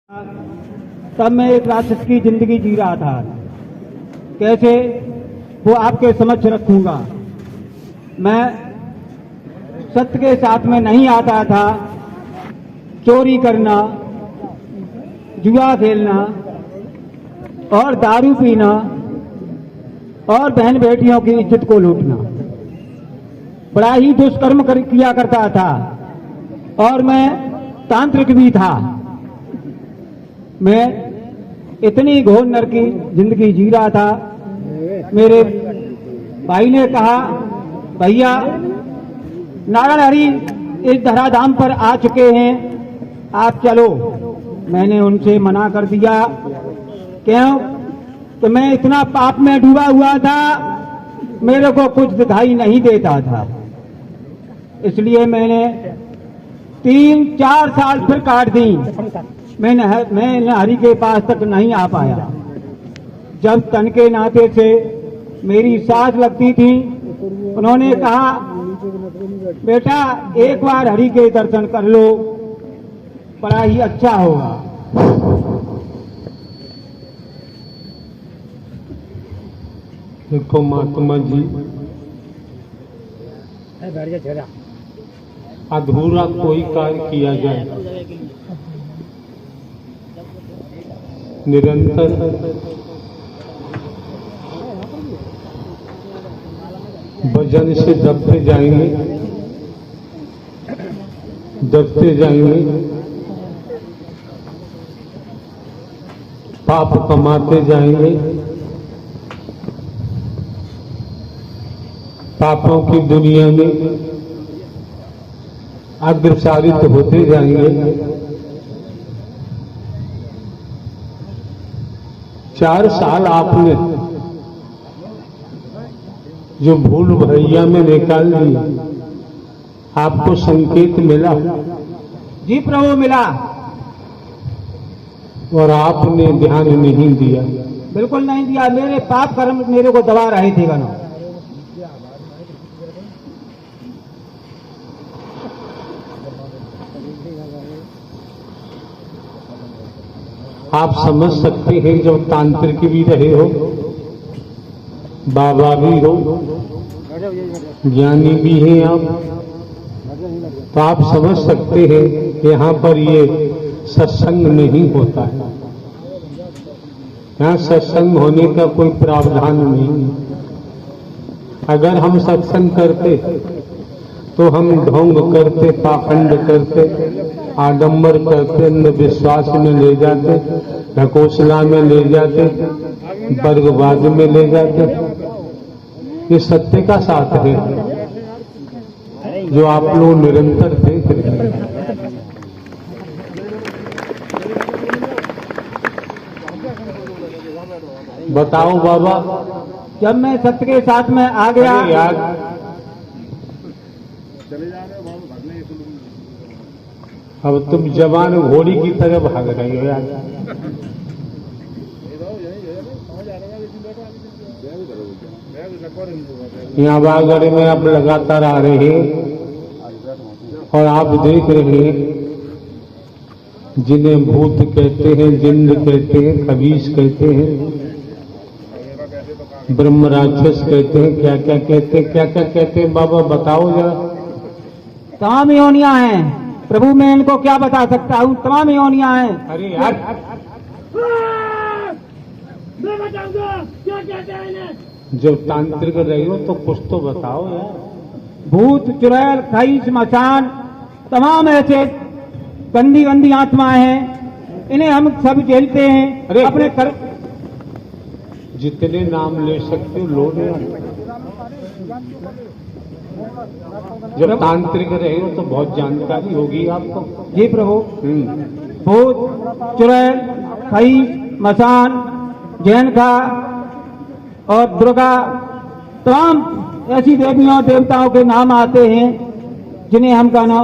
तब मैं एक राक्षस की जिंदगी जी रहा था। कैसे वो आपके समक्ष रखूंगा। मैं सत्य के साथ में नहीं आता था। चोरी करना, जुआ खेलना और दारू पीना और बहन बेटियों की इज्जत को लूटना बड़ा ही दुष्कर्म किया करता था। और मैं तांत्रिक भी था। मैं इतनी घोर नर की जिंदगी जी रहा था। मेरे भाई ने कहा, भैया नारायण हरि इस धराधाम पर आ चुके हैं, आप चलो। मैंने उनसे मना कर दिया। क्यों? तो मैं इतना पाप में डूबा हुआ था, मेरे को कुछ दिखाई नहीं देता था। इसलिए मैंने 3-4 साल फिर काट दी। मैं हरि के पास तक नहीं आ पाया। जब तन के नाते से मेरी सास लगती थी, उन्होंने कहा, बेटा एक बार हरि के दर्शन कर लो, बड़ा ही अच्छा होगा। देखो महात्मा जी, अधूरा कोई कार्य किया जाए, निरंतर भजन से दबते जाएंगे, दबते जाएंगे, पाप कमाते जाएंगे, पापों की दुनिया में अग्रसारित होते जाएंगे। 4 साल आपने जो भूल भैया में निकाल दी, आपको संकेत मिला? जी प्रभु, मिला। और आपने ध्यान नहीं दिया? बिल्कुल नहीं दिया। मेरे पाप कर्म मेरे को दबा रहे थे गनो। आप समझ सकते हैं, जब तांत्रिक भी रहे हो, बाबा भी हो, ज्ञानी भी हैं आप, तो आप समझ सकते हैं यहाँ पर ये सत्संग नहीं होता है। यहाँ सत्संग होने का कोई प्रावधान नहीं है। अगर हम सत्संग करते तो हम ढोंग करते, पाखंड करते, आडंबर करते, अंधविश्वास में ले जाते, ढकोसला में ले जाते, वर्गवाद में ले जाते। ये सत्य का साथ है जो आप लोग निरंतर देख रहे हैं। बताओ बाबा, जब मैं सत्य के साथ में आ गया, यार अब तुम जवान घोड़ी की तरह भाग रही हो यार। यहाँ बागड़ में आप लगातार आ रहे हैं और आप देख रहे हैं, जिन्हें भूत कहते हैं, जिन्न कहते हैं, खबीस कहते हैं, ब्रह्म राक्षस कहते हैं, क्या क्या कहते हैं, क्या क्या कहते हैं, बाबा बताओ जरा। तमाम योनियां हैं प्रभु, मैं इनको क्या बता सकता हूँ। तमाम योनियां हैं। अरे यार, मैं बताऊंगा क्या कहते हैं इन्हें। जब तांत्रिक रही हो तो कुछ तो बताओ यार। भूत, चुड़ैल, खाई, स्मशान, तमाम ऐसे गंदी गंदी आत्माएं हैं, इन्हें हम सब झेलते हैं। अरे अपने कर जितने नाम ले सकते हो लो ले। जब तांत्रिक रहे हो तो बहुत जानकारी होगी आपको। जी प्रभु। भूत, चुड़ैल, खाई, मसान, जैनखा और दुर्गा, तमाम ऐसी देवियों देवताओं के नाम आते हैं जिन्हें हम कहना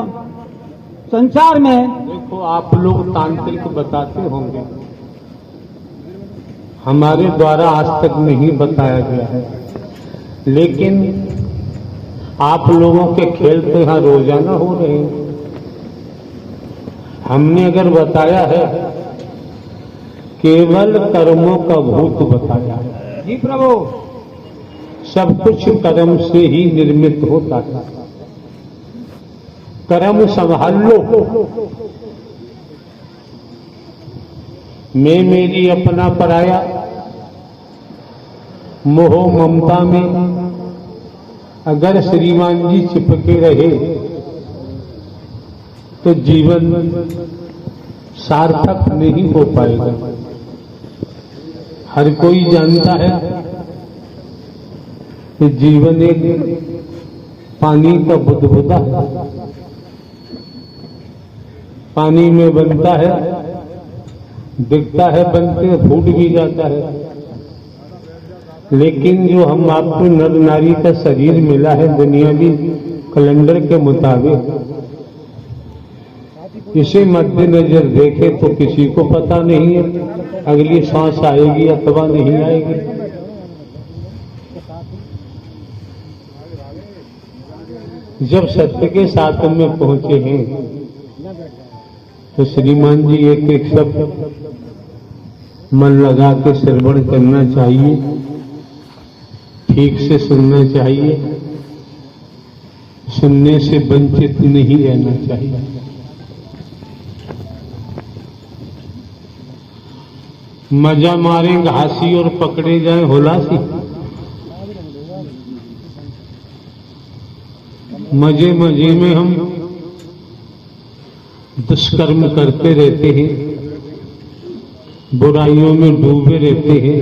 संसार में। देखो, आप लोग तांत्रिक बताते होंगे, हमारे द्वारा आज तक नहीं बताया गया है, लेकिन आप लोगों के खेल तो यहाँ रोजाना हो रहे हैं। हमने अगर बताया है केवल कर्मों का भूत बताया। जी प्रभु। सब कुछ कर्म से ही निर्मित होता है। कर्म संभाल लो। मैं मेरी अपना पराया, मोह ममता में अगर श्रीमान जी चिपके रहे तो जीवन सार्थक नहीं हो पाएगा। हर कोई जानता है कि जीवन एक पानी का बुदबुदा है। पानी में बनता है, दिखता है, बनते फूट भी जाता है। लेकिन जो हम आपको नर नारी का शरीर मिला है दुनियावी कैलेंडर के मुताबिक, इसे मद्देनजर देखे तो किसी को पता नहीं है अगली सांस आएगी अथवा नहीं आएगी। जब सत्य के साथ में पहुंचे हैं तो श्रीमान जी एक एक शब्द मन लगा के श्रवण करना चाहिए, ठीक से सुनना चाहिए, सुनने से वंचित नहीं रहना चाहिए। मजा मारे घासी और पकड़े जाए होलासी। मजे मजे में हम दुष्कर्म करते रहते हैं, बुराइयों में डूबे रहते हैं,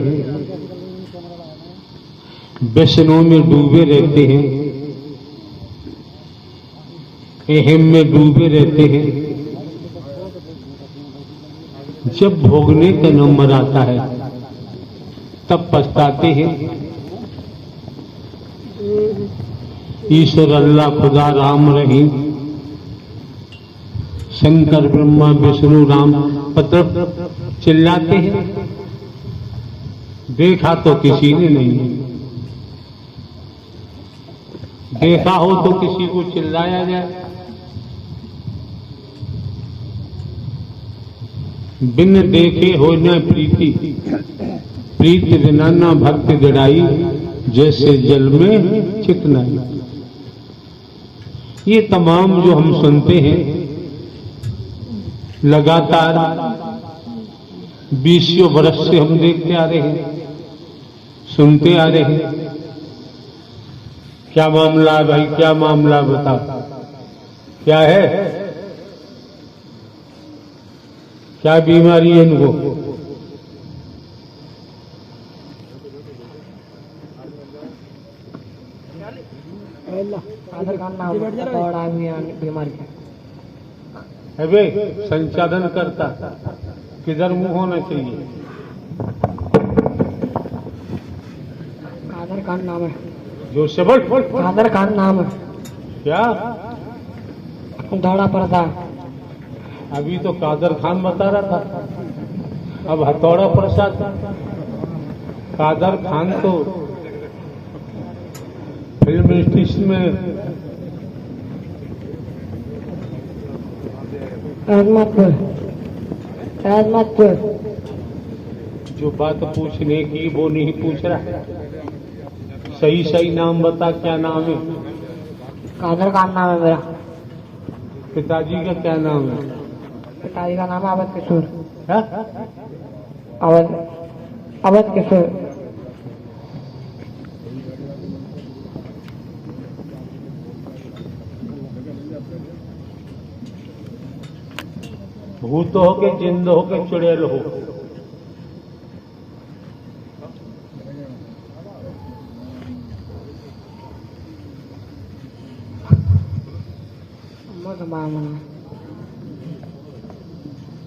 व्यसनों में डूबे रहते हैं, अहम में डूबे रहते हैं। जब भोगने का नंबर आता है तब पछताते हैं। ईश्वर, अल्लाह, खुदा, राम, रहीम, शंकर, ब्रह्मा, विष्णु, राम मतलब चिल्लाते हैं। देखा तो किसी ने नहीं, देखा हो तो किसी को चिल्लाया जाए। बिन देखे हो न प्रीति, प्रीत बिना न भक्ति जड़ाई, जैसे जल में चिकनाई। ये तमाम जो हम सुनते हैं लगातार 20 वर्ष से हम देखते आ रहे हैं, सुनते आ रहे हैं। क्या मामला है भाई, क्या मामला बता, क्या है, क्या बीमारी है इनको? अबे संचालन करता किधर मुंह होना चाहिए? कादर खान नाम है। जो से बोल कादर खान नाम है। क्या? दौड़ा पड़ता। अभी तो कादर खान बता रहा था, अब हथौड़ा प्रसाद। कादर खान तो फिल्म इंडस्ट्री में जो बात पूछने की वो नहीं पूछ रहा। सही सही नाम बता, क्या नाम है? कादर खान नाम है मेरा। पिताजी का क्या नाम है? पिताजी का नाम है अवध किशोर। है? अवध किशोर। भूत हो के, जिंद हो के, चुड़ैल हो,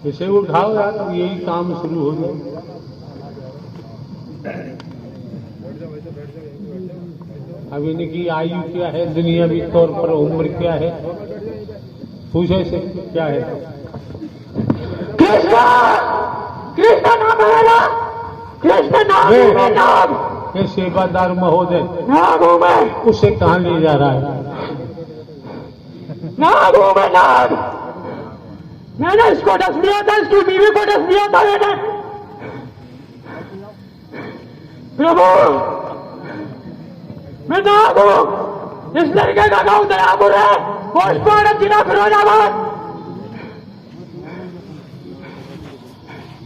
इसे उठाओ यार, अब यही काम शुरू हो गया। अब इनकी आयु क्या है, दुनियावी तौर पर उम्र क्या है, पूछे से क्या है? कृष्ण, कृष्ण नाम है मेरा। कृष्ण नाम है मेरा। ये सेवादार महोदय नाम हूं मैं। उसे कहाँ ले जा रहा है? नाम हूं मैं, नाम। मैंने इसको डस दिया था, इसकी बीवी को डस दिया था मैंने। प्रभु मैं नाग हूं, इस लड़के का गांव दयापुर है, पोस्टमार्टम जिला फिरोजाबाद।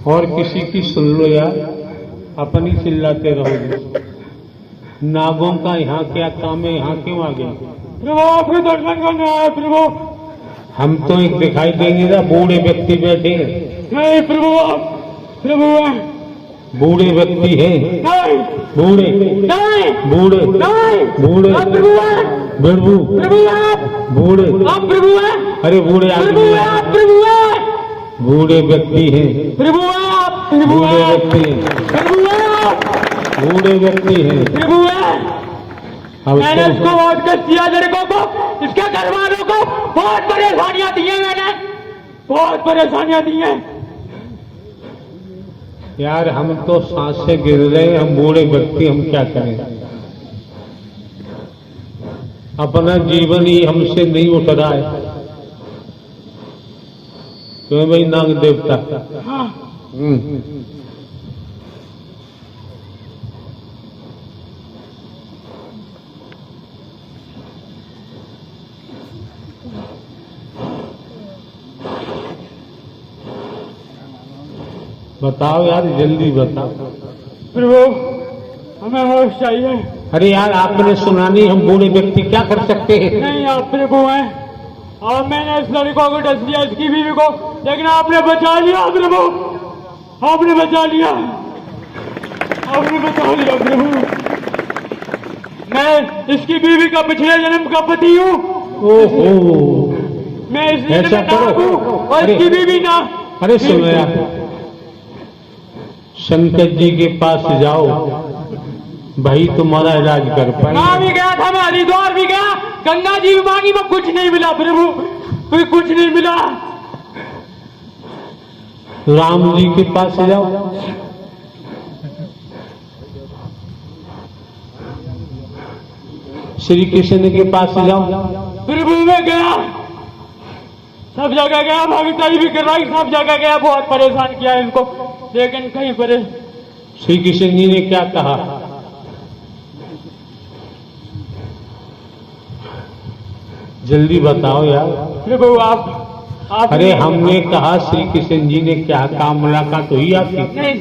और किसी की सुन लो यार, अपनी चिल्लाते रहोगे। नागों का यहाँ क्या काम है, यहाँ क्यों आ गए? प्रभु आपके दर्शन करने आए प्रभु। हम तो एक दिखाई देंगे ना, बूढ़े व्यक्ति बैठे हैं। नहीं प्रभु, आप प्रभु हैं। बूढ़े व्यक्ति हैं, नहीं बूढ़े नहीं बूढ़े नहीं, बूढ़े आप प्रभु हैं। बेड़बू प्रभु आप बूढ़े, आप प्रभु हैं। अरे बूढ़े प्रभु आदमी हैं, हैं, आप प्रभु हैं। बूढ़े व्यक्ति हैं, प्रभु हैं, आप प्रभु बूढ़े हैं। व्यक्ति हैं, प्रभु हैं, आप बूढ़े व्यक्ति हैं। प्रभु हैं। अब मैंने तो- इसको वोट कर दिया, लड़कों को, इसके घर वालों को बहुत परेशानियां दी हैं, मैंने बहुत परेशानियां दी हैं। यार हम तो सांस से गिर रहे हैं, हम बूढ़े व्यक्ति, हम क्या करें? अपना जीवन ही हमसे नहीं उठ रहा है। क्यों भाई नाग देवता? हाँ बताओ यार, जल्दी बताओ। प्रभु हमें होश चाहिए। अरे यार आपने सुना नहीं, हम बूढ़े व्यक्ति क्या कर सकते हैं? नहीं आप प्रभु हैं, और मैंने इस लड़कों को डस दिया, इसकी बीवी को, लेकिन आपने बचा लिया प्रभु, आपने बचा लिया, आपने बचा लिया प्रभु। मैं इसकी बीवी का पिछले जन्म का पति हूँ। ओहो, मैं इस जन्म ऐसा में नाग करो। हूँ और अरे- इसकी बीवी ना। अरे सुनो यार, शंकर जी के पास जाओ, भाई तुम्हारा इलाज कर वहां पाएंगे। भी गया था, मैं हरिद्वार भी गया, गंगा जी भी मांगी, मैं कुछ नहीं मिला प्रभु, कोई कुछ नहीं मिला। राम जी के पास जाओ, श्री कृष्ण के पास जाओ। प्रभु में गया, सब जगह गया, भगताई भी कर रही, सब जगह गया, बहुत परेशान किया इनको, लेकिन कहीं पर श्री कृष्ण जी ने क्या कहा? जल्दी बताओ यार। प्रभु आप अरे हमने कहा, श्री कृष्ण जी ने क्या कहा? मुलाकात हुई आपकी? नहीं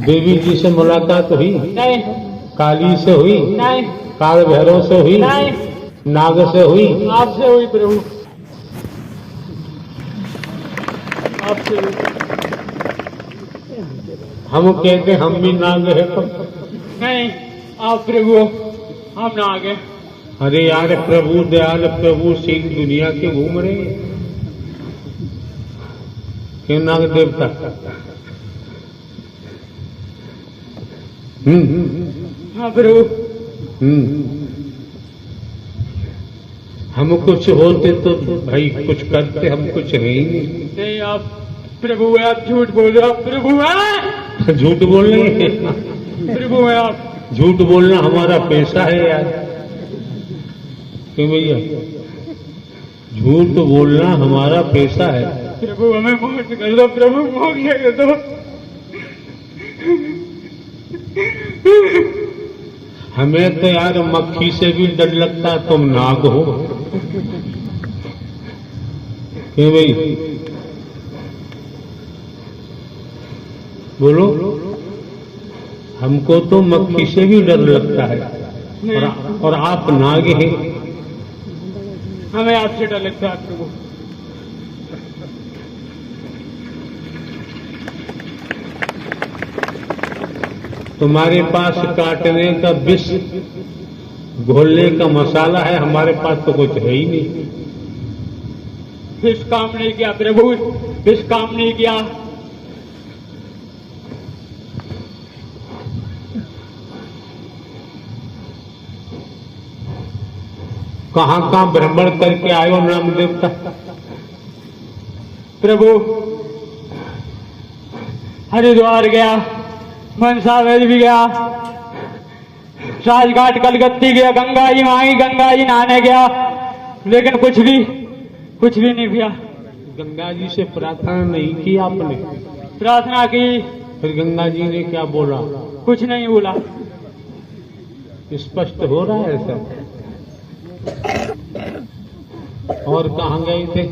देवी जी से मुलाकात हुई? नहीं काली से हुई? नहीं काल भैरव से हुई? नहीं, नाग से हुई? आपसे हुई प्रभु, आपसे हुई। हम कहते हम भी नाग है तो? नहीं आप प्रभु, हम ना आगे। अरे यार प्रभु दयाल, प्रभु सिंह दुनिया के घूम रहे हैं। क्यों नाग देवता? हाँ प्रभु, हम कुछ होते तो भाई कुछ करते, हम कुछ है ही नहीं। नहीं आप प्रभु है, आप झूठ बोल रहे हो, आप प्रभु हैं, झूठ बोल रहे हैं? प्रभु है आप। झूठ बोलना हमारा पेशा है यार। क्यों भैया? झूठ बोलना हमारा पेशा है। प्रभु हमें मोक्ष कर दो, प्रभु मोक्ष कर दो। हमें तो यार मक्खी से भी डर लगता, तुम नाग हो। क्यों भाई? बोलो। हमको तो मक्खी से भी डर लगता है, और आप नाग हैं। हमें आपसे डर लगता है प्रभु। तुम्हारे पास काटने का विष घोलने का मसाला है, हमारे पास तो कुछ है ही नहीं। विष काम नहीं किया प्रभु, विष काम नहीं किया। कहाँ कहाँ भ्रमण करके आयो नाम देवता? प्रभु हरिद्वार गया, मनसा वेद भी गया, राजघाट कलकत्ती गया, गंगा जी वहां गंगा जी नहाने गया, लेकिन कुछ भी नहीं किया। गंगा जी से प्रार्थना नहीं की आपने? प्रार्थना की, फिर गंगा जी ने क्या बोला? कुछ नहीं बोला। स्पष्ट हो रहा है सब। और कहाँ गए थे?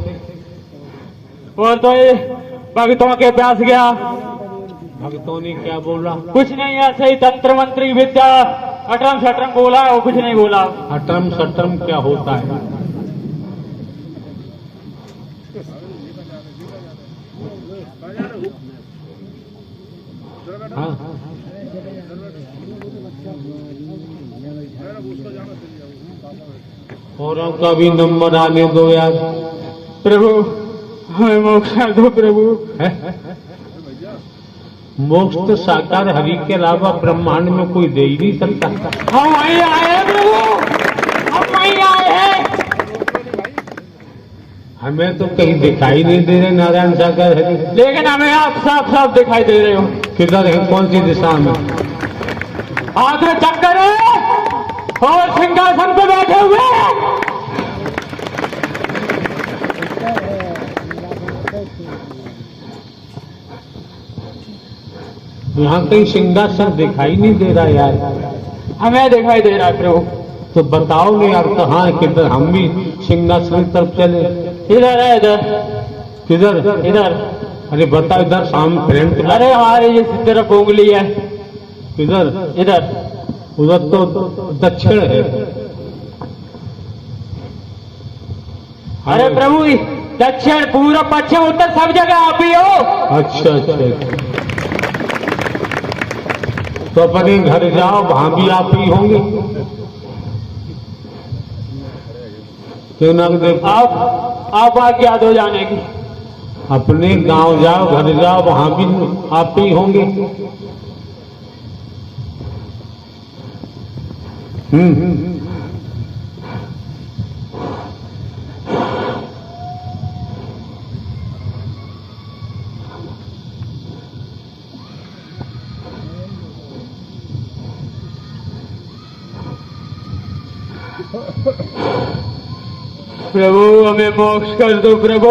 और तो ये भक्तों के प्यास गया। भक्तों ने क्या बोला? कुछ नहीं, ऐसे ही तंत्र मंत्री विद्या अटरम शटरम बोला और कुछ नहीं बोला। अटरम सटरम क्या होता है? हाँ, औरों का भी नंबर आने दो यार। प्रभु हमें मोक्ष कर दो प्रभु। है? मोक्ष तो साकार हरि के अलावा ब्रह्मांड में कोई दे ही नहीं सकता। हम वहीं आए हैं प्रभु, हम वहीं आए हैं। हमें तो कहीं दिखाई नहीं दे रहे नारायण सागर हरि, लेकिन हमें आप साफ साफ दिखाई दे रहे हो। किधर है? कौन सी दिशा में? हाथ में चक्कर है और सिंहासन पे बैठे हुए हैं। यहाँ कहीं सिंहासन दिखाई नहीं दे रहा यार। हमें दिखाई दे रहा है प्रभु। तो बताओ ना यार कहाँ है? किधर? हम भी सिंहासन की तरफ चले। इधर है, इधर। किधर? इधर। अरे बता, इधर सामने फ्रंट। अरे हमारे ये तरफ उंगली है। किधर? इधर। उधर तो दक्षिण है। अरे प्रभु दक्षिण पूर्व पश्चिम उत्तर सब जगह आप ही हो। अच्छा अच्छा। तो अपने घर जाओ, वहां भी आप ही होंगे। क्यों ना देख, आप आज्ञा दो जाने की। अपने गांव जाओ, घर जाओ, वहां भी आप ही होंगे। प्रभु हमें मोक्ष कर दो प्रभु।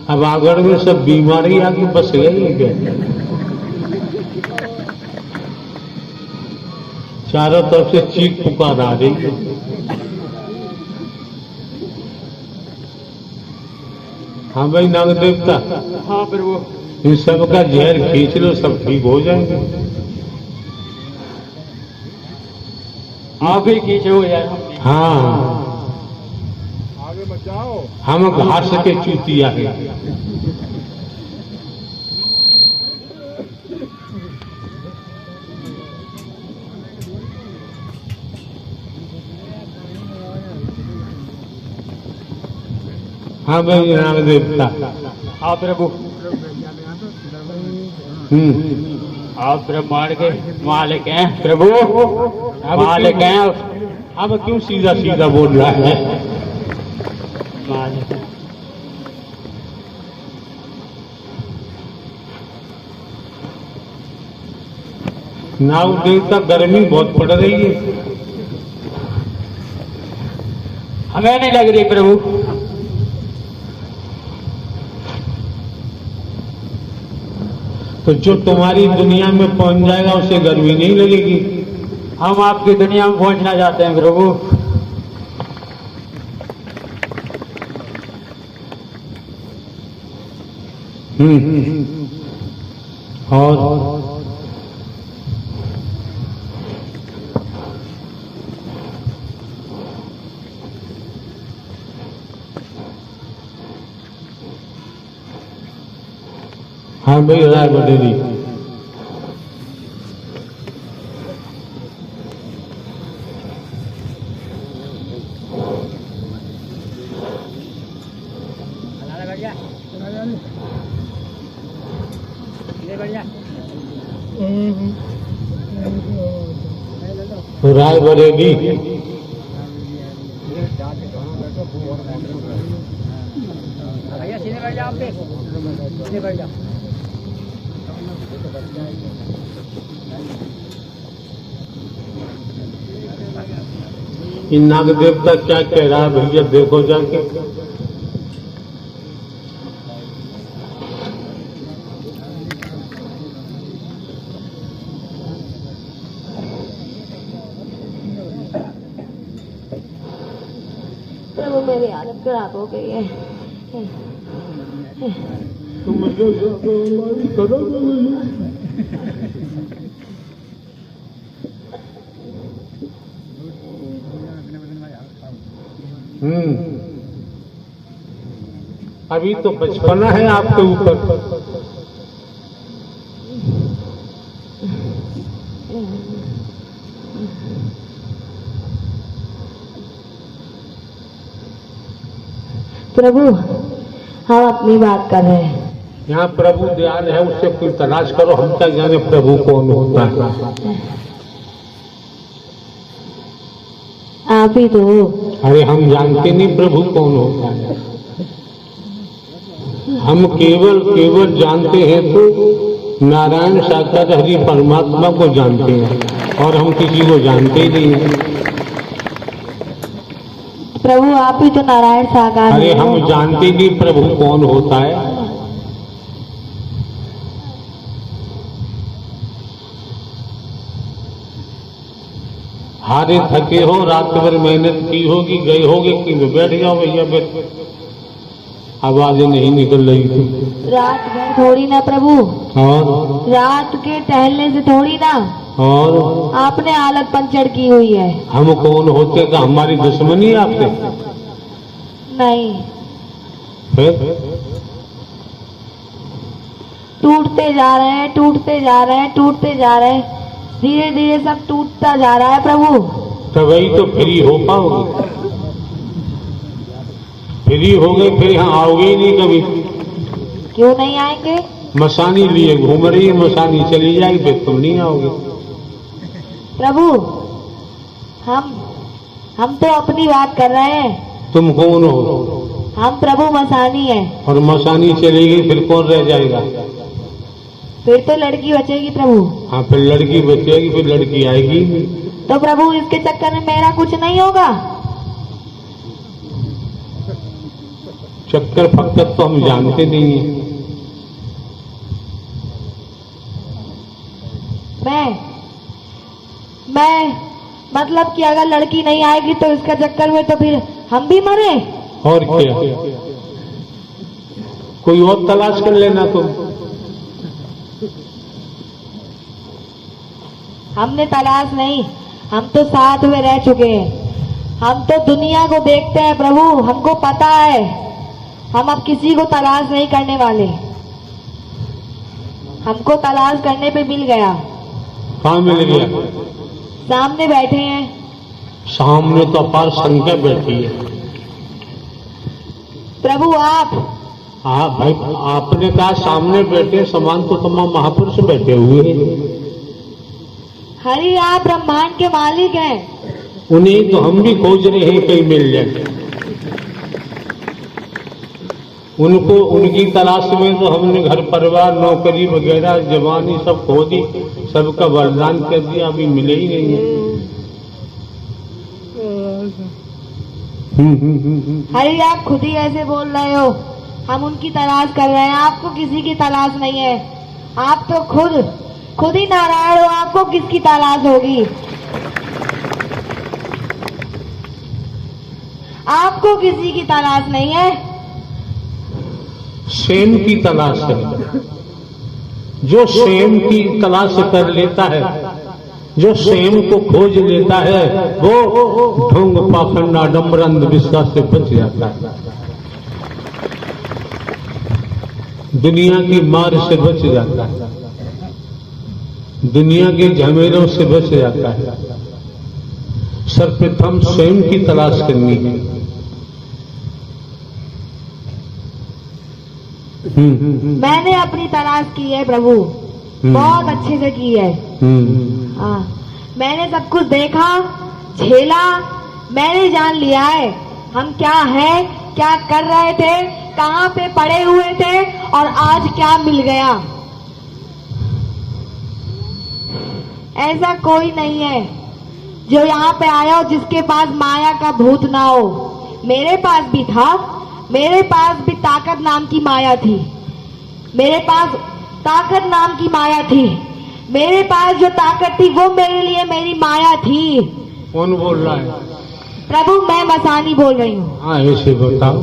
अब आगड़ में सब बीमारी आके बस गई है क्या? चारों तरफ से चीख पुकार आ रही है। हाँ भाई नाग देवता। हाँ प्रभु। इन सब का जहर खींच लो, सब ठीक हो जाएंगे। आप ही खींचो यार। हाँ, हम घास के चूतिया है। हाँ भाई नाग देवता। हाँ प्रभु। आप ब्रह्मांड के मालिक हैं प्रभु, मालिक हैं। अब क्यों सीधा सीधा बोल रहा है? मालिक हैं। नाग देवता गर्मी बहुत पड़ रही है। हमें नहीं लग रही प्रभु। तो जो तुम्हारी दुनिया में पहुंच जाएगा उसे गर्मी नहीं लगेगी। हम आपकी दुनिया में पहुंचना चाहते हैं प्रभु। और हाँ भाई राय बटेरी। राय बरेली। सीधे बैठ जाओ, सीधे बैठ जाओ। इन नाग देवता क्या कह रहा है भैया, देखो जाके। मेरी हालत खराब हो गई है। अभी तो बचपना है आपके ऊपर। प्रभु हम अपनी बात कर रहे हैं। यहाँ प्रभु दयाल है, उससे कोई तलाश करो। हम क्या जाने प्रभु कौन होता है। आप ही तो। अरे हम जानते नहीं प्रभु कौन होता है। हम केवल जानते हैं तो नारायण साक्षात हरि परमात्मा को जानते हैं, और हम किसी को जानते ही नहीं है। प्रभु आप ही तो नारायण साकार अरे हैं। हम जानते नहीं प्रभु कौन होता है। हारे थके हो, रात भर मेहनत की होगी, गए होगे कि बैठ जाओ भैया, आवाजें नहीं निकल रही थी। रात भर थोड़ी ना प्रभु, और रात के टहलने से थोड़ी ना, और आपने हालत पंचर की हुई है। हम कौन होते का हमारी दुश्मनी आपसे? नहीं, फिर टूटते जा रहे हैं, टूटते जा रहे हैं, टूटते जा रहे हैं, धीरे धीरे सब टूटता जा रहा है प्रभु। तभी तो फ्री हो पाओगे। फ्री हो गए फिर यहाँ आओगे ही नहीं कभी। क्यों नहीं आएंगे? मसानी लिए घूम रही है, मसानी चली जाएगी फिर तुम नहीं आओगे। प्रभु हम तो अपनी बात कर रहे हैं। तुम कौन हो? हम प्रभु मसानी हैं। और मसानी चली गई फिर कौन रह जाएगा? फिर तो लड़की बचेगी प्रभु। हाँ फिर लड़की बचेगी, फिर लड़की आएगी। तो प्रभु इसके चक्कर में मेरा कुछ नहीं होगा? चक्कर फक्कर तो हम जानते नहीं है। मैं मतलब कि अगर लड़की नहीं आएगी तो इसका चक्कर में तो फिर हम भी मरे। और क्या, कोई और तलाश कर लेना तुम। हमने तलाश नहीं, हम तो साथ में रह चुके हैं। हम तो दुनिया को देखते हैं प्रभु, हमको पता है। हम अब किसी को तलाश नहीं करने वाले। हमको तलाश करने पे मिल गया। कहाँ मिल गया? सामने बैठे हैं। सामने तो अपार संख्या बैठी है। प्रभु आप भाई आपने कहा सामने बैठे, समान तो तमाम महापुरुष बैठे हुए हैं। हरि आप ब्रह्मांड के मालिक हैं। उन्हीं तो हम भी खोज रहे हैं कहीं मिल जाए। उनको उनकी तलाश में तो हमने घर परिवार नौकरी वगैरह जवानी सब खो दी, सबका बलिदान कर दिया, अभी मिले ही नहीं है। हरि आप खुद ही ऐसे बोल रहे हो। हम उनकी तलाश कर रहे हैं, आपको किसी की तलाश नहीं है। आप तो खुद ही नारायण हो, आपको किसकी तलाश होगी? आपको किसी की तलाश नहीं है। स्वयं की तलाश है। जो स्वयं की तलाश कर लेता है, जो स्वयं को खोज लेता है, वो ढोंग पाखंड आडंबर अंधविश्वास से बच जाता है। दुनिया की मार से बच जाता है, दुनिया के झमेलों से बच जाता है। सर्वप्रथम स्वयं की तलाश करनी है। मैंने अपनी तलाश की है प्रभु, बहुत अच्छे से की है। हाँ, मैंने सब कुछ देखा, झेला, मैंने जान लिया है हम क्या है, क्या कर रहे थे, कहाँ पे पड़े हुए थे और आज क्या मिल गया। ऐसा कोई नहीं है जो यहाँ पे आया हो जिसके पास माया का भूत ना हो। मेरे पास भी था, मेरे पास भी ताकत नाम की माया थी। मेरे पास ताकत नाम की माया थी। मेरे पास जो ताकत थी वो मेरे लिए मेरी माया थी। कौन बोल रहा है? प्रभु मैं मसानी बोल रही हूँ। हाँ ऐसे बताओ।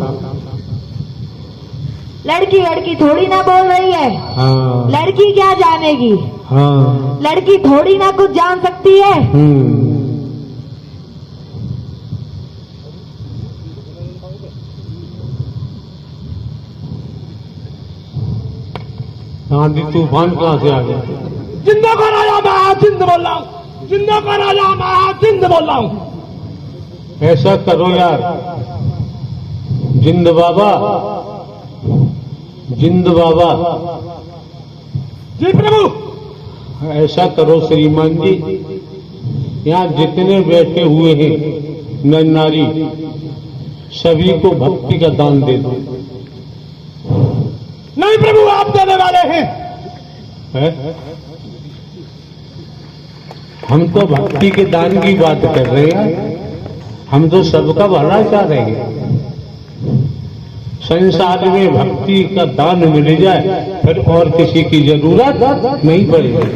लड़की लड़की थोड़ी ना बोल रही है। हाँ लड़की क्या जानेगी। हाँ। लड़की थोड़ी ना कुछ जान सकती है। आंधी तूफान कहाँ से आ गया? जिंदों का राजा मैं जिंद बोल रहा हूँ। जिंदों का राजा मैं जिंद बोल रहा हूँ। ऐसा करो यार, जिंद बाबा, जिंद बाबा। जी प्रभु। ऐसा करो श्रीमान जी, यहाँ जितने बैठे हुए हैं नर नारी, सभी को भक्ति का दान दे दो। नहीं प्रभु, आप देने वाले हैं। है? हम तो भक्ति के दान की बात कर रहे हैं, हम तो सबका भला चाह रहे हैं। संसार में भक्ति का दान मिल जाए फिर और किसी की जरूरत नहीं पड़ेगी।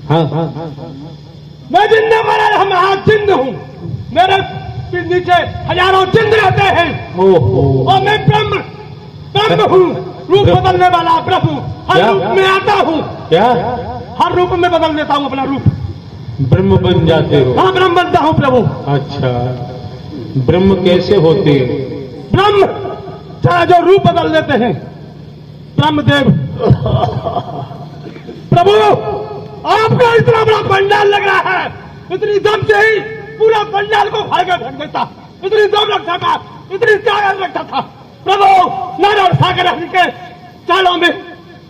हाँ हाँ। मैं जिंदा मरा महाजिंद हूँ। मेरे नीचे हजारों जिंद रहते हैं। ओहो। और मैं ब्रह्म ब्रह्म हूँ, रूप बदलने वाला प्रभु। हर रूप में आता हूँ। क्या? हर रूप में बदल देता हूँ अपना रूप। ब्रह्म बन जाते हो? हाँ ब्रह्म बनता हूँ प्रभु। अच्छा, ब्रह्म कैसे होते हैं? ब्रह्म चाहे जो रूप बदल देते हैं, ब्रह्मदेव। प्रभु आपका इतना बड़ा पंडाल लग रहा है, इतनी दम से ही पूरा पंडाल को फाड़ ढक देता। इतनी दम रखता था, इतनी ताकत रखता था प्रभु। नारायण सागर हरि के चालों में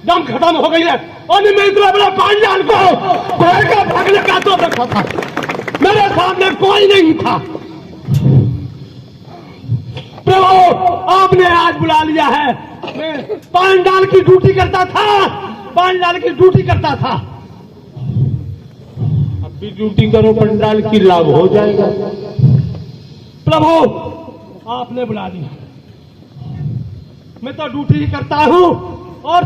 दम खत्म हो गई है और मैं इतना बड़ा पंडाल को फाड़ कर भागने का तो रखा था। मेरे सामने कोई नहीं था प्रभु। आपने आज बुला लिया है। मैं पंडाल की ड्यूटी करता था, पंडाल की ड्यूटी करता था। अब भी ड्यूटी करो, पंडाल की लाभ हो जाएगा। प्रभु आपने बुला दिया, मैं तो ड्यूटी ही करता हूँ। और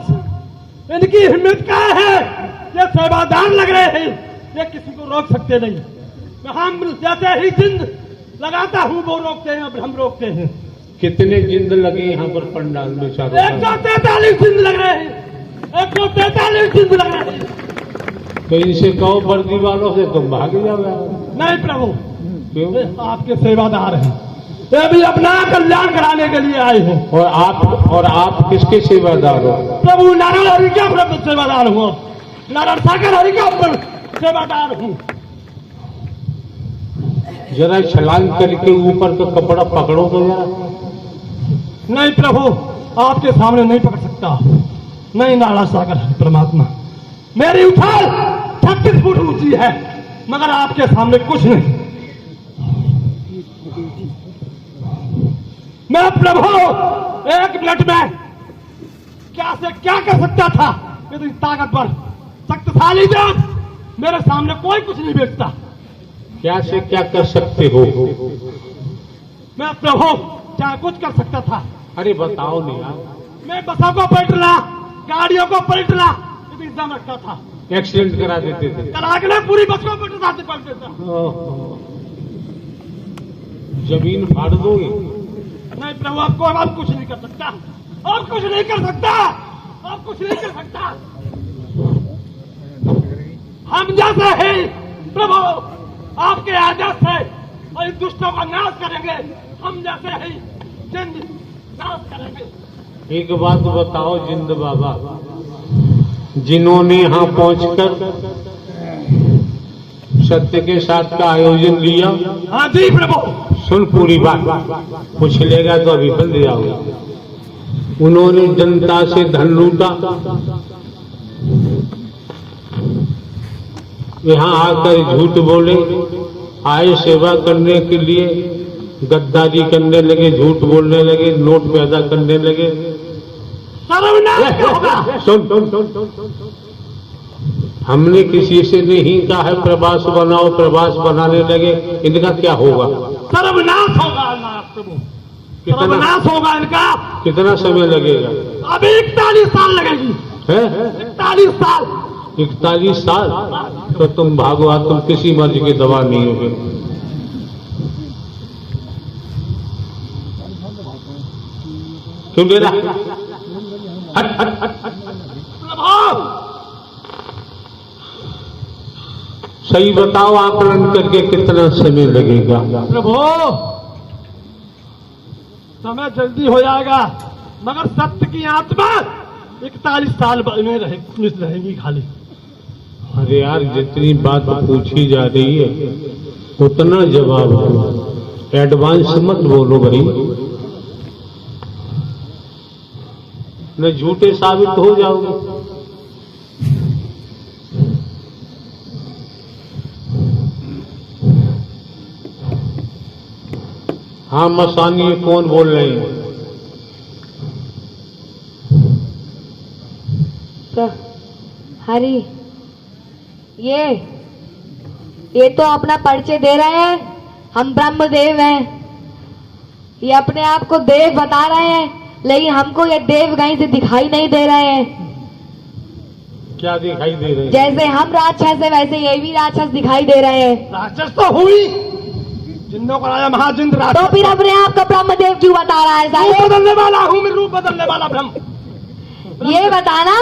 इनकी हिम्मत क्या है, ये सेवादार लग रहे हैं, ये किसी को रोक सकते नहीं। हम जैसे ही जिंद लगाता हूँ वो रोकते हैं, अब हम रोकते हैं। कितने जिंद लगे यहाँ पर पंडाल में? 143 जिंद लग रहे हैं, 143 जिंद लग रहे हैं। तो इनसे कहो वर्दी वालों से तुम भाग जाओ। नहीं प्रभु, क्यों? आपके सेवादार हैं, ये भी अपना कल्याण कराने के लिए आए हैं। और आप किसके सेवादार हो? प्रभु नारायण हरि का प्रभु सेवादार हूँ, नारायण सागर हरि का सेवादार हूँ। जरा छलांग करके ऊपर का कपड़ा पकड़ो तो यार। नहीं प्रभु, आपके सामने नहीं पकड़ सकता। नहीं नारायण सागर परमात्मा, मेरी उछाल 36 फुट ऊंची है, मगर आपके सामने कुछ नहीं। मैं प्रभु 1 मिनट में क्या से क्या कर सकता था। इतनी ताकतवर शक्तिशाली जात मेरे सामने कोई कुछ नहीं बेचता। क्या से क्या कर सकते हो? मैं प्रभु क्या कुछ कर सकता था। अरे बताओ नहीं यार। मैं बसों को पलटना, गाड़ियों को पलटना इतनी दम रखता था। एक्सीडेंट करा देते थे। करा के पूरी बस को पलटता देता। जमीन फाड़ दोगे? नहीं प्रभु, आपको अब कुछ नहीं कर सकता, अब कुछ नहीं कर सकता, अब कुछ नहीं कर सकता। हम जैसे हैं प्रभु आपके आदेश से और इन दुष्टों का नाश करेंगे। हम जैसे हैं जिंद नाश करेंगे। एक बात बताओ जिंद बाबा, जिन्होंने यहाँ पहुंचकर सत्य के साथ का आयोजन लिया। हाँ जी प्रभु। सुन पूरी बात, पूछ लेगा तो अभी फल दिया होगा। उन्होंने जनता से धन लूटा, यहाँ आकर झूठ बोले, आए सेवा करने के लिए गद्दारी करने लगे, झूठ बोलने लगे, नोट पैदा करने लगे। सर्वनाश होगा। सुन, हमने किसी से नहीं कहा है प्रवास बनाओ, प्रवास बनाने लगे, इनका क्या होगा? सर्वनाश होगा प्रभु, सर्वनाश होगा इनका। कितना समय लगेगा? अभी 41 साल लगेगी। 41 साल 41 साल तो तुम भागो, तुम किसी मर्ज की दवा नहीं होगे। क्यों ले रहा? हट हट हट हट। सही बताओ, आकलन करके कितना समय लगेगा? प्रभु समय जल्दी हो जाएगा, मगर सत्य की आत्मा 41 साल में रहेगी खाली। अरे यार, जितनी बात पूछी जा रही है उतना जवाब दो, एडवांस मत बोलो भाई, न झूठे साबित हो जाओगे। हाँ मसानी, कौन बोल रहे हैं? हरी, ये तो अपना परिचय दे रहे हैं, हम ब्रह्मदेव हैं। ये अपने आप को देव बता रहे हैं, लेकिन हमको ये देव कहीं से दिखाई नहीं दे रहे हैं। क्या दिखाई दे रहे हैं? जैसे हम राक्षस है वैसे ये भी राक्षस दिखाई दे रहे हैं। राक्षस तो हुई, जिंदों का राजा महाजिंद तो राक्षस। फिर अपने आप को ब्रह्मदेव क्यों बता रहा है साले? रूप बदलने वाला हूँ मैं, रूप बदलने वाला ब्रह्म। ये बताना,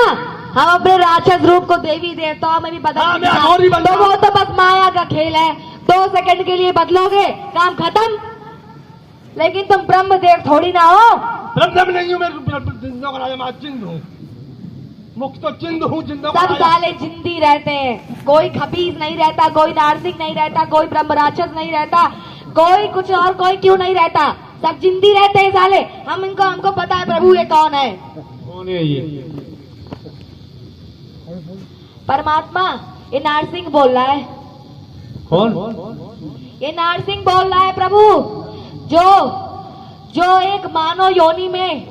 हम अपने राक्षस रूप को देवी देवताओं में भी हाँ, बदल मैं अघोरी बन तो जाऊं। वो तो बस माया का खेल है, 2 सेकंड के लिए बदलोगे काम खत्म। लेकिन तुम ब्रह्मदेव थोड़ी ना हो। ब्रह्म नहीं हूँ मैं, जिंदों का राजा महाजिंद हूँ, मुक्त तो चिंद हूँ, जिंदों का सब राजा। साले जिंदी रहते हैं, कोई खबीज नहीं रहता, कोई नारसिंह नहीं रहता, कोई ब्रह्म राक्षस नहीं रहता, कोई कुछ और कोई क्यों नहीं रहता, सब जिंदी रहते हैं साले। हमको पता है प्रभु ये कौन है। कौन है ये? परमात्मा। ये नारसिंह बोल रहा है। कौन? ये नारसिंह बोल रहा है प्रभु। जो एक मानव योनि में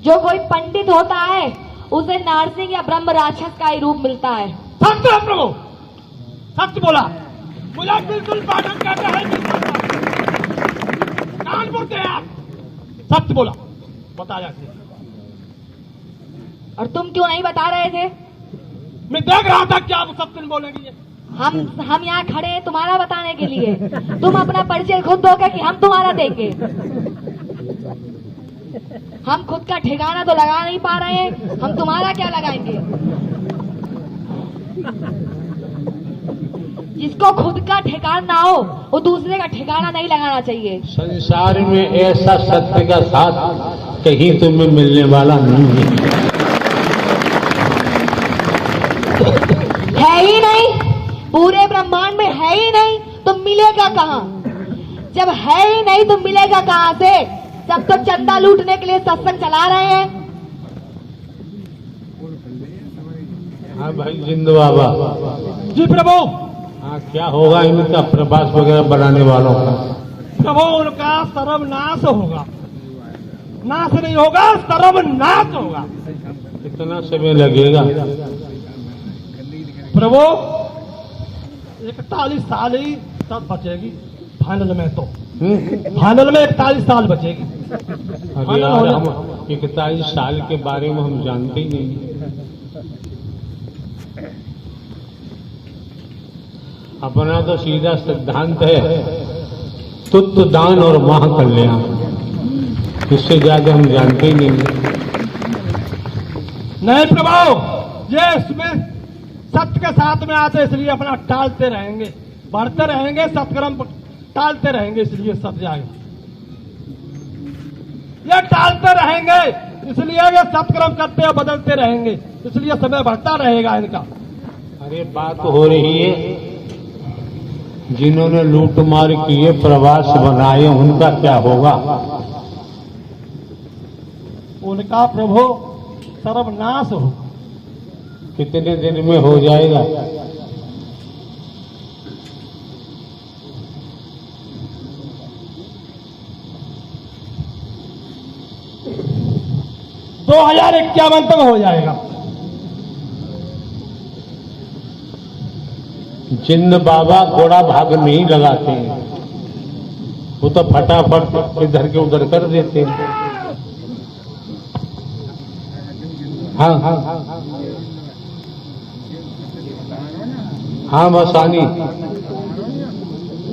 जो कोई पंडित होता है उसे नारसिंह या ब्रह्म राक्षस का ही रूप मिलता है। सत्य है प्रभु, सत्य बोला, मुझे बिल्कुल पाठन करता है, कान बोलते हैं आप। सत्य बोला, बता जाते। और तुम क्यों नहीं बता रहे थे? मैं देख रहा था क्या आप सत्य बोलेंगे। हम यहाँ खड़े हैं तुम्हारा बताने के लिए। तुम अपना परिचय खुद दोगे कि हम तुम्हारा देंगे? हम खुद का ठिकाना तो लगा नहीं पा रहे हैं, हम तुम्हारा क्या लगाएंगे? जिसको खुद का ठिकाना ना हो वो दूसरे का ठिकाना नहीं लगाना चाहिए। संसार में ऐसा सत्य का साथ कहीं तुम्हें मिलने वाला नहीं है ही नहीं, पूरे ब्रह्मांड में है ही नहीं, तो मिलेगा कहाँ? जब है ही नहीं तो मिलेगा कहाँ से? सब तो चंदा लूटने के लिए सत्संग चला रहे हैं। हाँ भाई जिंद बाबा। जी प्रभु। हाँ, क्या होगा इनका प्रवास वगैरह बनाने वालों का? प्रभु उनका सर्वनाश होगा, नाश नहीं होगा, सर्वनाश होगा। कितना समय लगेगा? प्रभु 41 साल ही तब बचेगी फाइनल में, तो फाइनल में 41 साल बचेगी। अरे यार, हम 41 साल के बारे में हम जानते ही नहीं। अपना तो सीधा सिद्धांत है तुत्व दान और महाकल्याण, इससे ज्यादा हम जानते ही नहीं। नहीं प्रभु, ये इसमें सत्य के साथ में आते इसलिए अपना टालते रहेंगे, बढ़ते रहेंगे, सत्कर्म टालते रहेंगे, इसलिए सब जाएगा। ये टालते रहेंगे इसलिए ये सत्कर्म करते और बदलते रहेंगे, इसलिए समय बढ़ता रहेगा इनका। अरे बात हो रही है जिन्होंने लूट मार किए, प्रवास बनाए, उनका क्या होगा? उनका प्रभु सर्वनाश हो। कितने दिन में हो जाएगा? दो 2051 तक हो जाएगा। जिंद बाबा घोड़ा भाग नहीं लगाते हैं, वो तो फटाफट इधर के उधर कर देते हैं। हाँ हाँ, हाँ मसानी,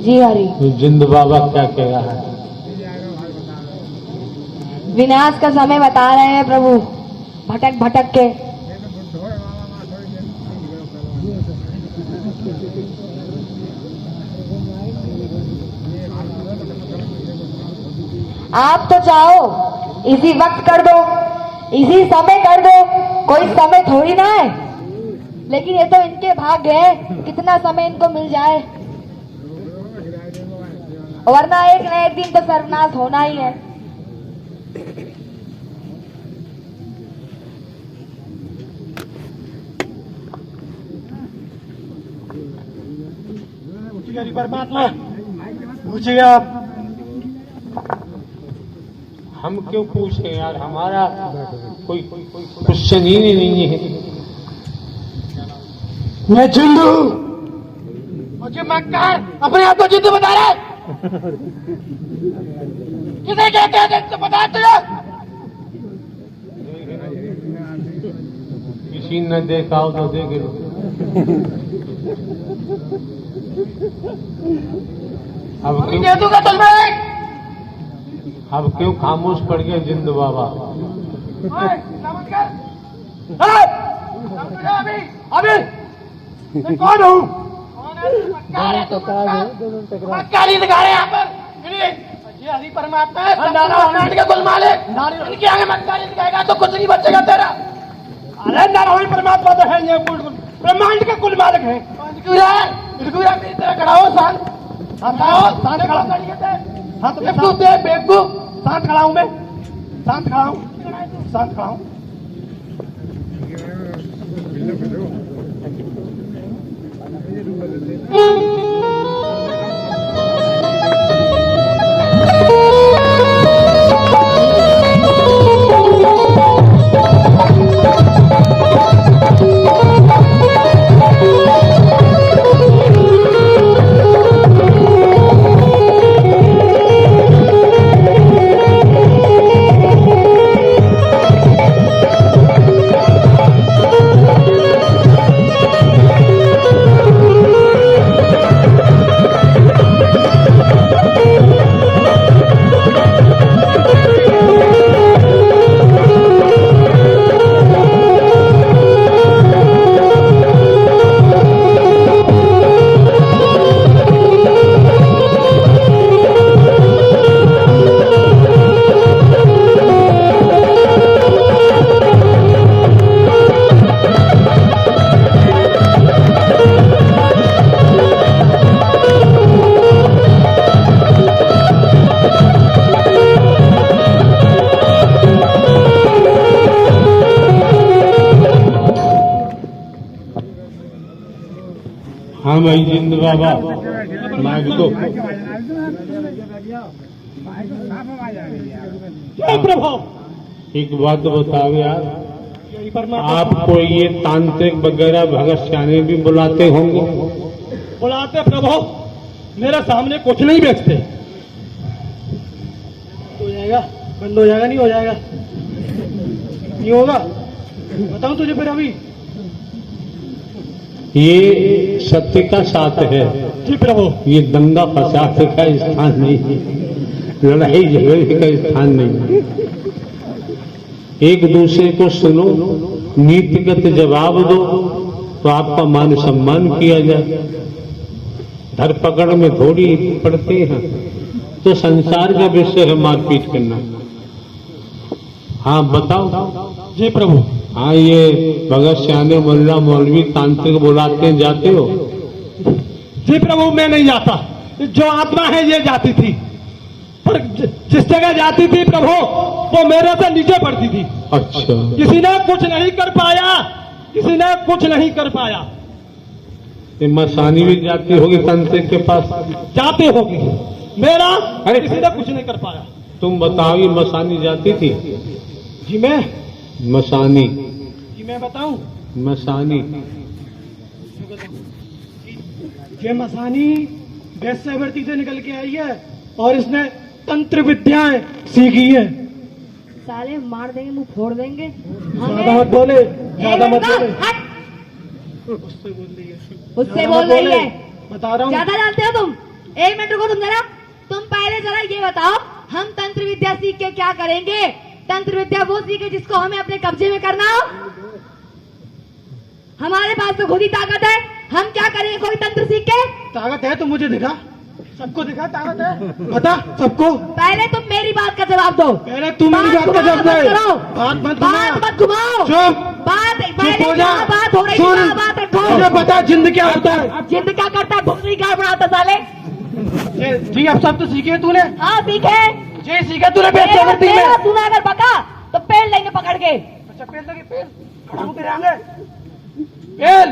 जी हरि। जिंद बाबा क्या कह रहा है? विनाश का समय बता रहे हैं प्रभु, भटक भटक के। आप तो चाहो इसी वक्त कर दो, इसी समय कर दो, कोई समय थोड़ी ना है। लेकिन ये तो इनके भाग्य है, कितना समय इनको मिल जाए, वरना एक न एक दिन तो सर्वनाश होना ही है। परमात्मा पूछिए आप। हम क्यों पूछे यार, हमारा कोई क्वेश्चन ही नहीं है। मैं जिंदू, मुझे मक्कार अपने आप को जिंदू बता रहा है। किसे क्या कहते हैं तो बता तुझे। किसी ने देखा हो तो देख लो। अब क्यों दे दूंगा तुम्हें। अब क्यों खामोश पड़ गए जिंद बाबा? नमस्कार। अभी अभी मैं कौन हूँ? मक्कारी दिखा रहे यहाँ पर। ये हरि परमात्मा है, ब्रह्मांड का कुल मालिक। इनके आगे मक्कारी दिखाएगा तो कुछ नहीं बचेगा तेरा। अरे नारायण परमात्मा तो है, ये ब्रह्मांड का कुल मालिक है। मेरी तरह खड़ा हो, शांत खड़ा बेवकूफ। शांत खड़ा हूं मैं, शांत खड़ा हूं, शांत खड़ा हूं। हाँ भाई जिंद बाबा, माइक दो। प्रभु एक बात बताओ यार, आपको ये तांत्रिक वगैरह भगत सियाने भी बुलाते होंगे? बुलाते प्रभु, मेरे सामने कुछ नहीं बेचते। हो जाएगा, बंद हो जाएगा, नहीं हो जाएगा, नहीं होगा, बताऊं तुझे फिर अभी। ये सत्य का साथ है जी प्रभु। ये दंगा फसाद का स्थान नहीं है, लड़ाई झगड़े का स्थान नहीं है। एक दूसरे को सुनो, नीतिगत जवाब दो तो आपका मान सम्मान किया जाए। धरपकड़ में थोड़ी पड़ते हैं, तो संसार का विषय है मारपीट करना। हाँ बताओ। जी प्रभु। हाँ ये भगत सियाने मुल्ला मौलवी तांत्रिक बुलाते जाते हो? जी प्रभु मैं नहीं जाता, जो आत्मा है ये जाती थी, पर जिस जगह जाती थी प्रभु वो मेरे से नीचे पड़ती थी। अच्छा, किसी ने कुछ नहीं कर पाया, किसी ने कुछ नहीं कर पाया। ये मसानी भी जाती होगी तांत्रिक के पास? जाते होगी, मेरा अरे किसी ने कुछ नहीं कर पाया। तुम बताओ, ये मसानी जाती थी? जी मैं मसानी, जी मैं बताऊं? मसानी ये मसानी वैश्यावृत्ति से निकल के आई है और इसने तंत्र विद्याएं सीखी है। साले मार देंगे, मुंह फोड़ देंगे। ज्यादा मत बोले, ज्यादा मत बोले। उससे बोल रही है। बता रहा हूँ। ज्यादा जानते हो तुम। एक मिनट रुको तुम जरा। तुम पहले जरा ये बताओ, हम तंत्र विद्या सीख के क्या करेंगे? तंत्र विद्या वो सीखे जिसको हमें अपने कब्जे में करना हो। हमारे पास तो खुद ही ताकत है, हम क्या करेंगे कोई तंत्र सीख के? ताकत है तो मुझे दिखा, सबको दिखा ताकत है, बता सबको। पहले तुम मेरी बात का जवाब दो। पहले तुम मेरी बात का जवाब दे। बात मत घुमाओ। चुप। बात चुप हो जा। बात हो रही सुन, है, बात रखो। मुझे बता जिंद क्या होता है? जिंद क्या करता है? भुगली गाड़ बनाता साले। जी अब सब तो सीखे तूने। हाँ सीखे। जी सीखा तूने। पेट क्या करती है? मेरा सुना अगर बका तो पेड़ लेंगे पकड़ के। अच्छा पेड़ लगे, पेड़ खड़ा होकर आएंगे। पेड़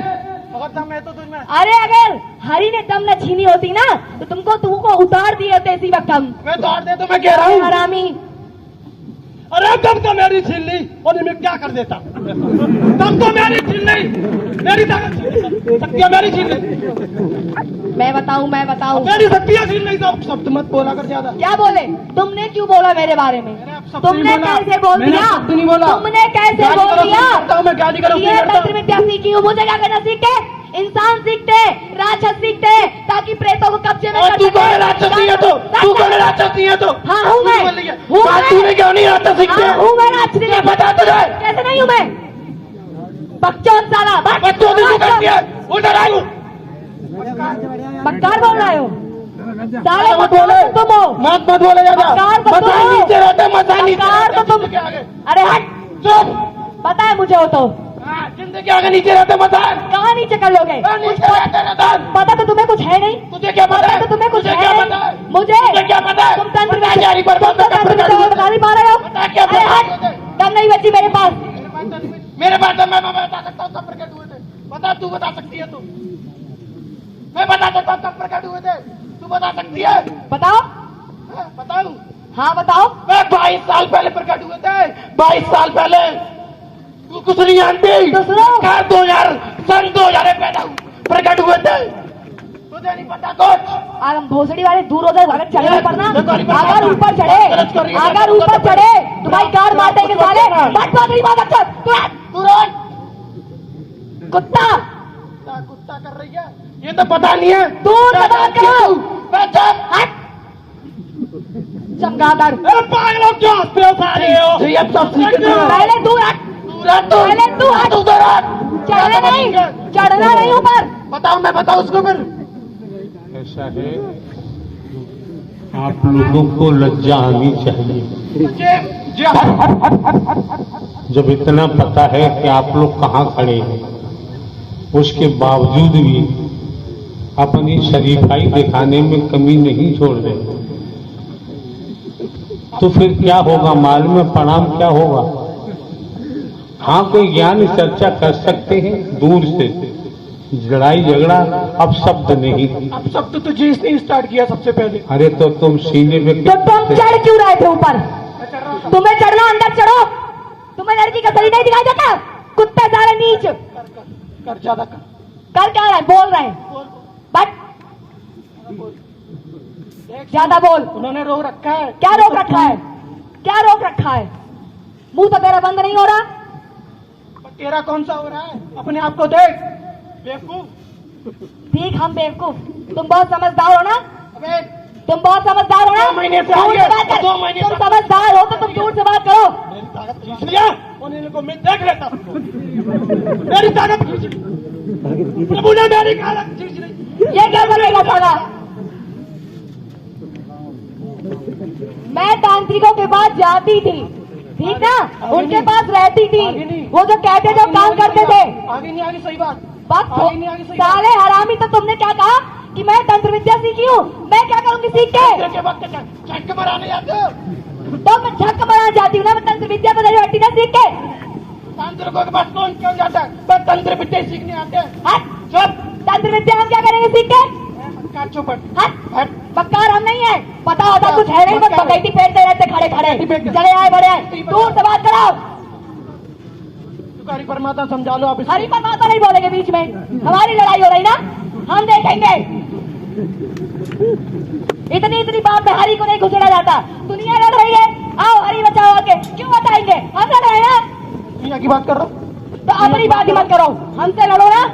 अगर दम है तो तुझमें। अरे अगर हरी ने दम न छीनी होती ना तो तुमको उतार दिए होते इसी वक्त हम। मैं तोड़ दे तो मैं कह रहा हूँ। हरामी। अरे दम तो मेरी छीन ली और मैं क्या कर देता? दम तो मेरी छीन ली, मेरी ताकत शक्तियाँ मेरी छीन ली। मैं बताऊं मेरी शक्तियाँ छीन ली। तो शब्द मत बोला कर ज्यादा। क्या बोले? तुमने क्यों बोला मेरे बारे में? तुमने कैसे बोल दिया? नहीं बोला। तुमने कैसे बोल दिया? मैं गाली करूँ ये तंत्र विद्या सीखी हूँ, मुझे क्या करना सीखते? इंसान सीखते, राक्षस सीखते ताकि प्रेतों को कब्जे में कर तू कौन है राक्षस नहीं है तो? तू कौन है राक्षस नहीं है तो? हाँ हूँ मैं। तूने क्यों नहीं आता सीखते? हाँ हूँ मैं राक्षस। बता तुझे। कैसे नहीं हूँ मैं? बकचोद साला। बच्चों को करती है उधर आयु। बक्कार बोल रहे हो? साले मत बोले। तुम हो। मत बोले ज्यादा। बक्कार तो तुम हो। नीचे रहते मजा नीचे। बक्कार तो तुम। अरे हट। चुप। पता है मुझे हो तो। जिंदगी आगे नीचे रहते मजा। कहाँ नीचे कर लोगे? नीचे रहते रहता। पता तो तुम्हें कुछ है नहीं। तुझे क्या पता है? तो तुम्हें कुछ तुझे है क्या नहीं। पता है? मुझे क्या पता है? तुम तंत्र बता जारी पर तुम तो तंत्र विद्या बता नहीं पा रहे हो। बता क्या अरे हट। दम नहीं बची मेरे पास। मेरे पास मैं बता सकता हूँ कब प्रकट हुए थे। बता तू बता सकती है तू। मैं बता सकता हूँ कब प्रकट हुए थे। तू बता सकती है? बताओ। बताऊँ? हाँ बताओ। मैं 22 साल पहले प्रकट हुए थे। 22 साल पहले। तू कुछ नहीं जानती। तो सुनो। 2000 सन 2000 में पैदा प्रकट हुए थे। तुझे नहीं पता कुछ। आग भोसड़ी वाले दूर हो जाए, भारत चढ़े पड़ना। अगर ऊपर चढ़े, अगर ऊपर चढ़े तुम्हारी कार मार देंगे साले। मत बात बात। अच्छा तुरंत कुत्ता कुत्ता कर रही है। ये तो पता नहीं है। दूर जबान करो। हट। चमगादड़। पागलों क्यों हंसते हो सारे हो? अब सब सीख पहले दूर हट। पहले तू हट। चढ़ना नहीं, चढ़ना नहीं ऊपर। बताओ मैं बताऊं उसको फिर। ऐसा है, आप लोगों को लज्जा आनी चाहिए। जब इतना पता है कि आप लोग कहाँ खड़े हैं, उसके बावजूद भी अपनी शरीफाई दिखाने में कमी नहीं छोड़ रहे, तो फिर क्या होगा? मालूम है परिणाम क्या होगा? हाँ कोई ज्ञान चर्चा कर सकते हैं दूर से, लड़ाई झगड़ा अब शब्द नहीं। अब शब्द तो जिस ने स्टार्ट किया सबसे पहले। अरे तो तुम सीने में तो तुम चढ़ क्यों रहे थे ऊपर? तुम्हें चढ़ना, अंदर चढ़ो। तुम्हें लड़की का शरीर नहीं दिखाई देता? कुत्ते सारे नीच। कर ज्यादा कर क्या रहा है? बोल रहे हैं बट ज्यादा बोल। उन्होंने रोक रखा है। क्या रोक रखा है? क्या रोक रखा है? मुंह तो तेरा बंद नहीं हो रहा। तेरा कौन सा हो रहा है? अपने आप को देख बेवकूफ। ठीक हम बेवकूफ, तुम बहुत समझदार हो ना। अबे तुम बहुत समझदार हो ना। 2 महीने से दूर से आगे, बात कर। 2 महीने तुम से- समझदार हो तो तुम दूर से बात करो। मेरी ताकत खींच लिया और इनको मैं देख लेता हूँ। मेरी ताकत खींच ली। प्रभु ने मेरी ताकत खींच ली। ये क्या करेगा साला? मैं तांत्रिकों के पास जाती थी, ठीक ना, उनके पास रहती थी। वो जो कहते थे काम करते थे। आगे नहीं आगे सही बात। बात आगे नहीं आगे सही साले हरामी, तो तुमने क्या कहा कि मैं तंत्र विद्या सीखी हूँ? मैं क्या करूंगी सीख के? के वक्त चक्कर मराने जाते हो। तो मैं झक बनाना चाहती हूँ ना, मैं तंत्र विद्या को नहीं हट्टी ना सीख के। तांत्रिकों के पास कौन क्यों जाता है? बस तंत्र विद्या सीखने आते हैं। हट। चुप। तंत्र विद्या हम क्या करेंगे सीख के? चुपट। हट। हट। बक्कार हम नहीं है, पता होता कुछ है नहीं, बस बकैती फेंकते रहते खड़े खड़े। चले आए बड़े आए, दूर से बात कराओ। हरि परमात्मा समझा लो आप इसको। हरी परमात्मा नहीं बोलेंगे बीच में, हमारी लड़ाई हो रही ना, हम देखेंगे। इतनी इतनी बात में हरी को नहीं घुसेड़ा जाता। दुनिया लड़ रही है, आओ हरी बचाओ आके। क्यों बताएंगे? हम लड़ रहे हैं ना। दुनिया की बात कर रहा हूँ। तो अपनी बात ही मत करो, हमसे लड़ो ना।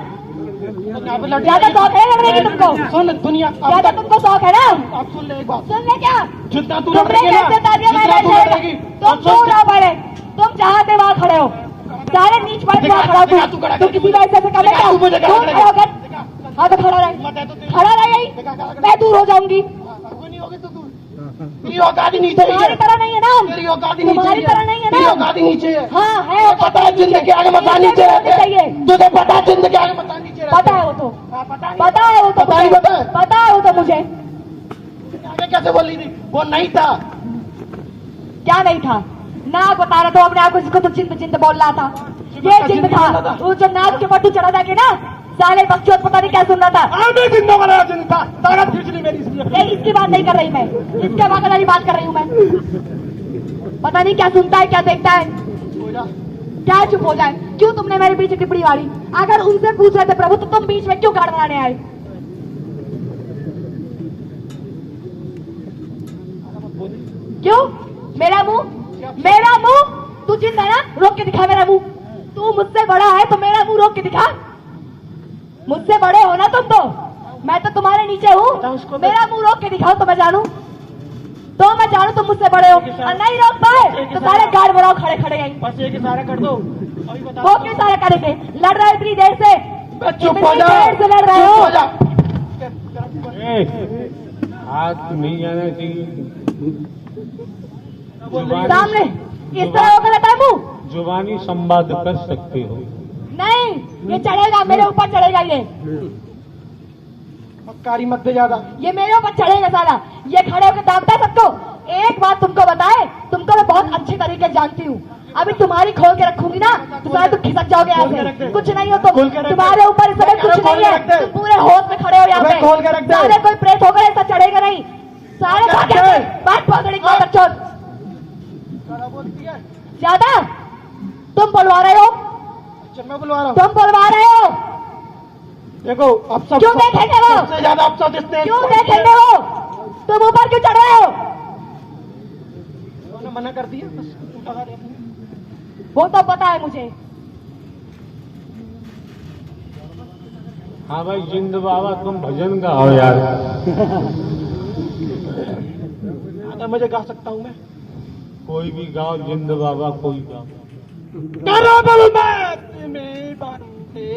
ज्यादा शौक है लड़ने की तुमको? सुन दुनिया ज्यादा तुमको शौक है ना? अब सुन ले एक बात, सुन ले क्या? जितना तू तुमने लड़ेगी ना, कैसे तालियां जितना तू बजाई? लड़ेगी, तुम क्यों ना पड़े? तुम जहाँ थे वहाँ खड़े हो, सारे नीच पर दिखा, खड़ा दिखा, तू तू खड़ा तू कर, किसी मुझे- वैसे से कर दिखा, तू मुझे खड़ा कर। खड़ा कर। हाँ तो खड़ा रहे, खड़ा रहे यही, मैं दूर हो जाऊंगी। कोई नहीं होगी तो तू तेरी औकात ही नीचे ही तुम्हारी है, तरह नहीं है ना हम, तेरी औकात ही नीचे तुम्हारी ही तरह नहीं है तेरी ना। औकात ही नीचे है। हाँ है, तुझे पता है जिंदगी आगे मता नीचे रहते चाहिए। हैं, तुझे पता है जिंदगी आगे मता नीचे रहते पता है वो तो, हाँ, पता नहीं। पता है वो तो पता नहीं, मुझे, पता है? पता है वो तो मुझे। आगे कैसे बोल रही थी? वो नहीं था, क्या नहीं था? नाक बता रहा था अपने आप को, जिसको तो चिंत चिंत बोल रहा था, ये चिंत था। वो जो नाक के पट्टू चढ़ा था के ना, साले बच्चों पता नहीं क्या सुन रहा था। आगे जिंदा वाला जिंदा था, ताकत खींच ली मेरी इसलिए। नहीं इसकी बात नहीं कर रही मैं, इसके बात वाली बात कर रही हूँ मैं। पता नहीं क्या सुनता है, क्या देखता है, क्या चुप हो जाए? क्यों तुमने मेरे पीछे टिप्पणी मारी? अगर उनसे पूछ रहे थे प्रभु तो तुम बीच में क्यों गाड़ बनाने आए? क्यों? मेरा मुंह तू चिंत है ना, रोक के दिखा मेरा मुंह। तू मुझसे बड़ा है तो मेरा मुंह रोक के दिखा। मुझसे बड़े हो ना तुम तो, मैं तो तुम्हारे नीचे हूँ। मेरा मुंह रोक के दिखाओ तो मैं जानू, तुम मुझसे बड़े हो। और नहीं रोक पाए तो सारे गार्ड बनाओ खड़े खड़े यहीं। बस एक इशारा कर दो, अभी बता। वो क्यों सारा करेंगे? लड़ रहे हो इतनी देर से, चुप हो जा, देर से लड़ रहे चुप हो। हो जा। हाथ नहीं जाना चाहिए। सामने इस तरह होकर रहता है मुंह? जुबानी संवाद कर सकते हो। नहीं, ये चढ़ेगा मेरे ऊपर, चढ़ेगा ये मक्कारी मत दे ज्यादा। ये मेरे ऊपर चढ़ेगा सारा। ये खड़े होकर दाबता है सबको। एक बात तुमको बताए, तुमको मैं बहुत अच्छे तरीके से जानती हूँ। अभी तुम्हारी खोल के रखूंगी ना तो सारा तुम खिसक जाओगे यहाँ से। कुछ नहीं हो तुम, तुम्हारे ऊपर इस समय कुछ नहीं है। तुम पूरे होश में खड़े हो यहाँ पे। खोल के रख दे। सारे कोई प्रेत होकर ऐसा चढ़ेगा नहीं। सारे बात पकड़ी बच्चों ज्यादा तुम बोलवा रहे हो, मैं बुलवा रहा हूँ। तुम बोलवा रहे हो। देखो अब सब क्यों देखेंगे वो? सबसे ज्यादा अफसर जिसने क्यों देखेंगे वो? तुम ऊपर क्यों चढ़ रहे हो? उन्होंने मना कर दिया, बस उठा दे। वो तो पता है मुझे। हाँ भाई जिंद बाबा तुम भजन गाओ यार। तो मुझे गा सकता हूँ मैं। कोई भी गाओ, जिंद बाबा कोई गाओ। करबल में बंदे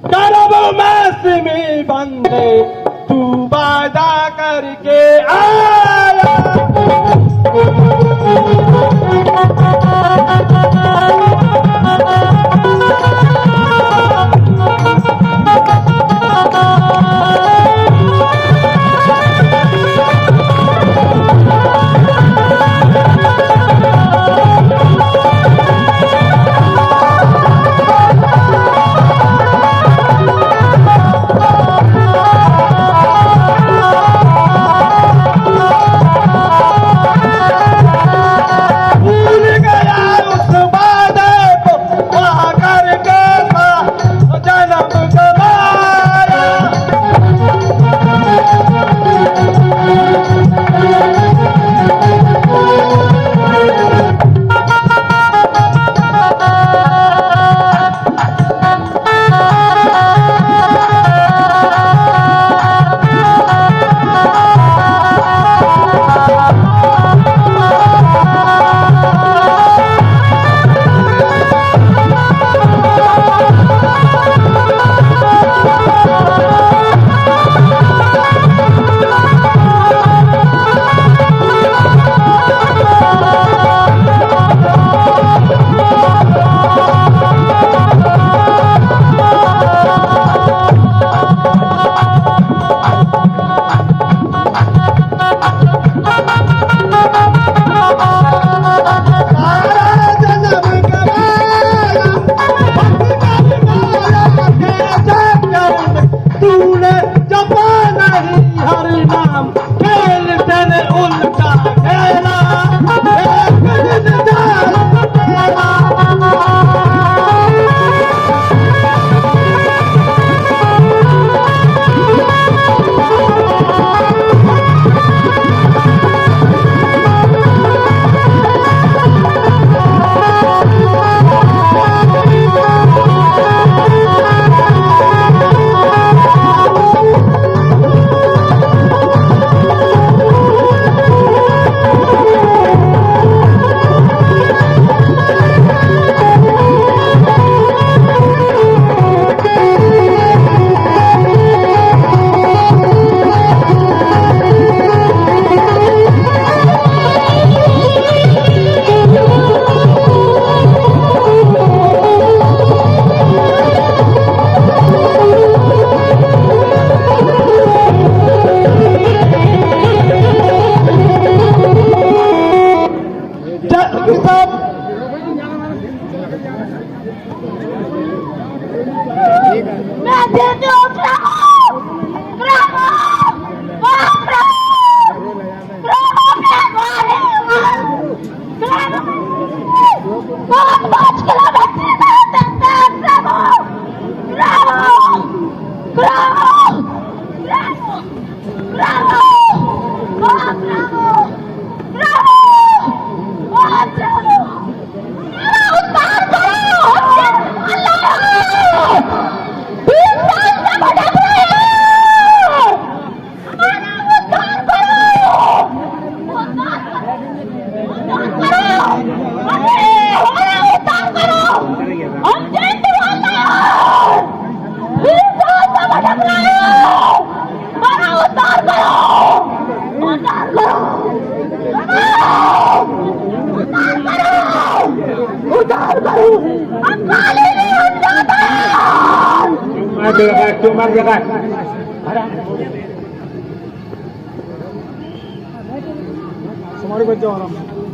करबल में बंदे तू वादा करके आया। क्यों मार देगा हमारे बच्चा हो रहा